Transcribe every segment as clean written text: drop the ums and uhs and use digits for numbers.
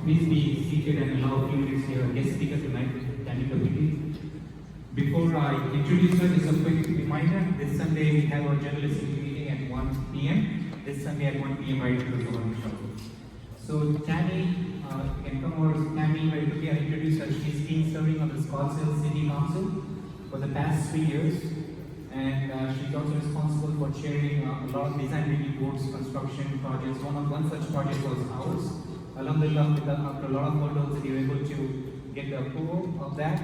Please be seated and allow a few minutes here. Guest speaker tonight, Tammy Caputi. Before I introduce her, just a quick reminder, this Sunday we have our General Assembly meeting at 1 p.m. This Sunday at 1 p.m. right to the government shop. So Tammy, you can come over. Tammy, very quickly I introduce her. She's been serving on the Scottsdale City Council for the past 3 years. And she's also responsible for chairing a lot of design review boards, construction projects. One such project was ours. Alhamdulillah, after a lot of hurdles, we were able to get the approval of that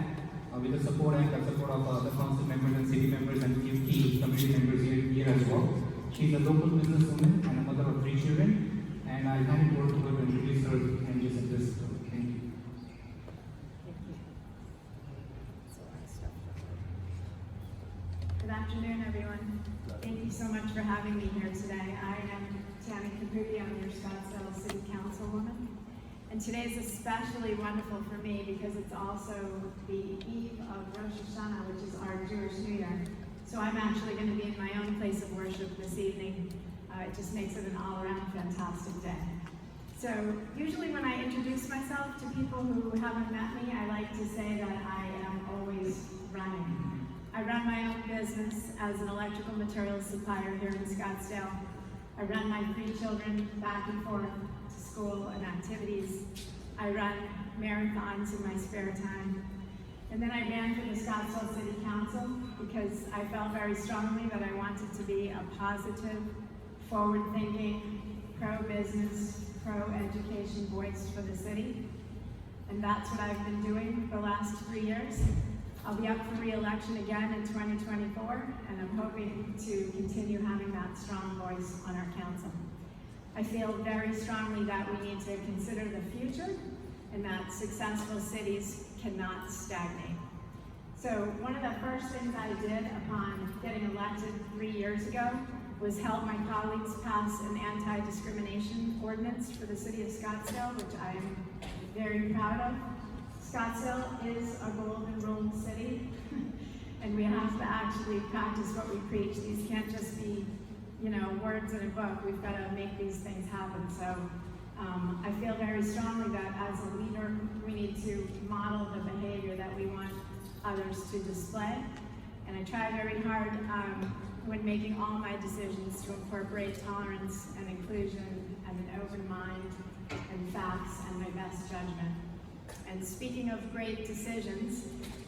with the support of the council members and city members and few key community members here as well. She's a local businesswoman and a mother of 3 children. And I'll hand it over to her to introduce her and just address her. Thank you. Good afternoon, everyone. Thank you so much for having me here today. I am Tammy Caputi. I'm your Scottsdale City Councilwoman. And today is especially wonderful for me because it's also the eve of Rosh Hashanah, which is our Jewish New Year. So I'm actually going to be in my own place of worship this evening. It just makes it an all-around fantastic day. So usually when I introduce myself to people who haven't met me, I like to say that I am always running. I run my own business as an electrical materials supplier here in Scottsdale. I run my 3 children back and forth to school and activities. I run marathons in my spare time. And then I ran for the Scottsdale City Council because I felt very strongly that I wanted to be a positive, forward-thinking, pro-business, pro-education voice for the city. And that's what I've been doing the last 3 years. I'll be up for re-election again in 2024, and I'm hoping to continue having that strong voice on our council. I feel very strongly that we need to consider the future and that successful cities cannot stagnate. So one of the first things I did upon getting elected 3 years ago was help my colleagues pass an anti-discrimination ordinance for the city of Scottsdale, which I am very proud of. Scottsdale is a golden rule city, and we have to actually practice what we preach. These can't just be, words in a book. We've got to make these things happen. So I feel very strongly that as a leader, we need to model the behavior that we want others to display. And I try very hard when making all my decisions to incorporate tolerance and inclusion and an open mind and facts and my best judgment. And speaking of great decisions,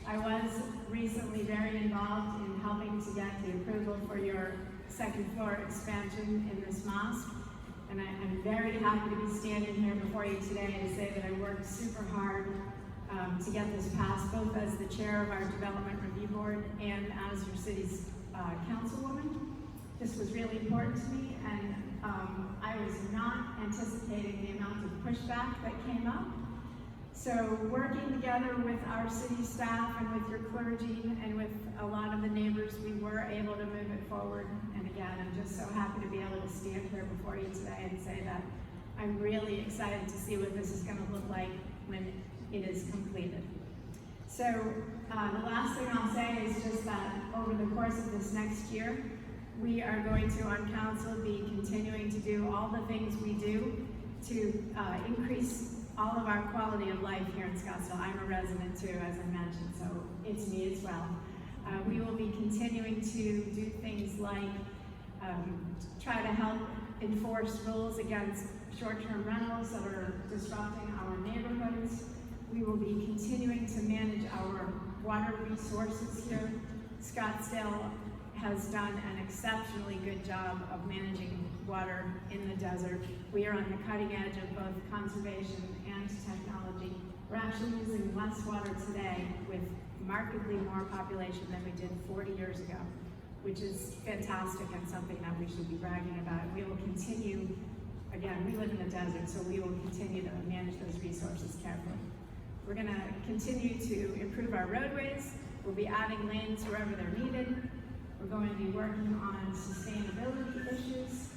I was recently very involved in helping to get the approval for your second floor expansion in this mosque. And I'm very happy to be standing here before you today to say that I worked super hard to get this passed, both as the chair of our development review board and as your city's councilwoman. This was really important to me, and I was not anticipating the amount of pushback that came up. So working together with our city staff and with your clergy and with a lot of the neighbors, we were able to move it forward. And again, I'm just so happy to be able to stand here before you today and say that I'm really excited to see what this is going to look like when it is completed. So the last thing I'll say is just that over the course of this next year, we are going to, on council, be continuing to do all the things we do to increase all of our quality of life here in Scottsdale. I'm a resident too, as I mentioned, so it's me as well. We will be continuing to do things like try to help enforce rules against short-term rentals that are disrupting our neighborhoods. We will be continuing to manage our water resources here. Scottsdale has done an exceptionally good job of managing water in the desert. We are on the cutting edge of both conservation and technology. We're actually using less water today with markedly more population than we did 40 years ago, which is fantastic and something that we should be bragging about. We will continue, again, we live in the desert, so we will continue to manage those resources carefully. We're going to continue to improve our roadways. We'll be adding lanes wherever they're needed. We're going to be working on sustainability issues.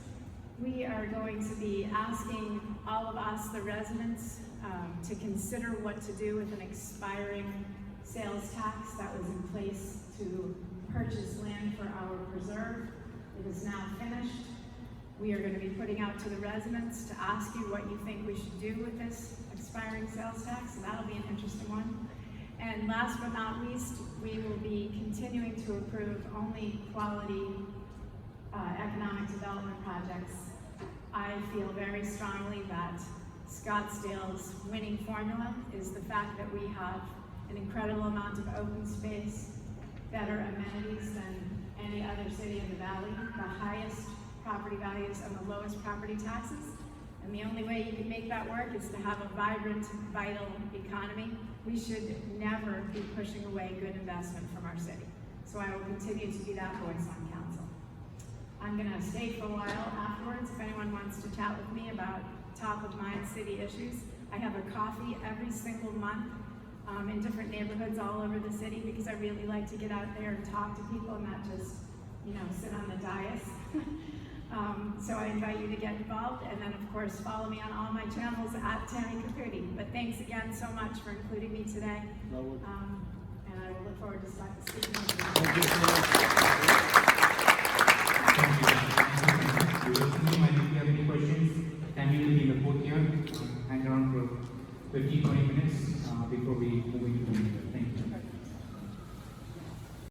We are going to be asking all of us, the residents, to consider what to do with an expiring sales tax that was in place to purchase land for our preserve. It is now finished. We are going to be putting out to the residents to ask you what you think we should do with this expiring sales tax, so that'll be an interesting one. And last but not least, we will be continuing to approve only quality economic development projects. I feel very strongly that Scottsdale's winning formula is the fact that we have an incredible amount of open space, better amenities than any other city in the valley, the highest property values and the lowest property taxes. And the only way you can make that work is to have a vibrant, vital economy. We should never be pushing away good investment from our city. So I will continue to be that voice on council. I'm gonna stay for a while afterwards if anyone wants to chat with me about top of mind city issues. I have a coffee every single month in different neighborhoods all over the city because I really like to get out there and talk to people and not just, sit on the dais. So I invite you to get involved, and then of course follow me on all my channels at Tammy Caputi. But thanks again so much for including me today, and I will look forward to speaking with you. Thank you. If you have any questions, Tammy will be in the courtyard. Hang around for 15-20 minutes before we move into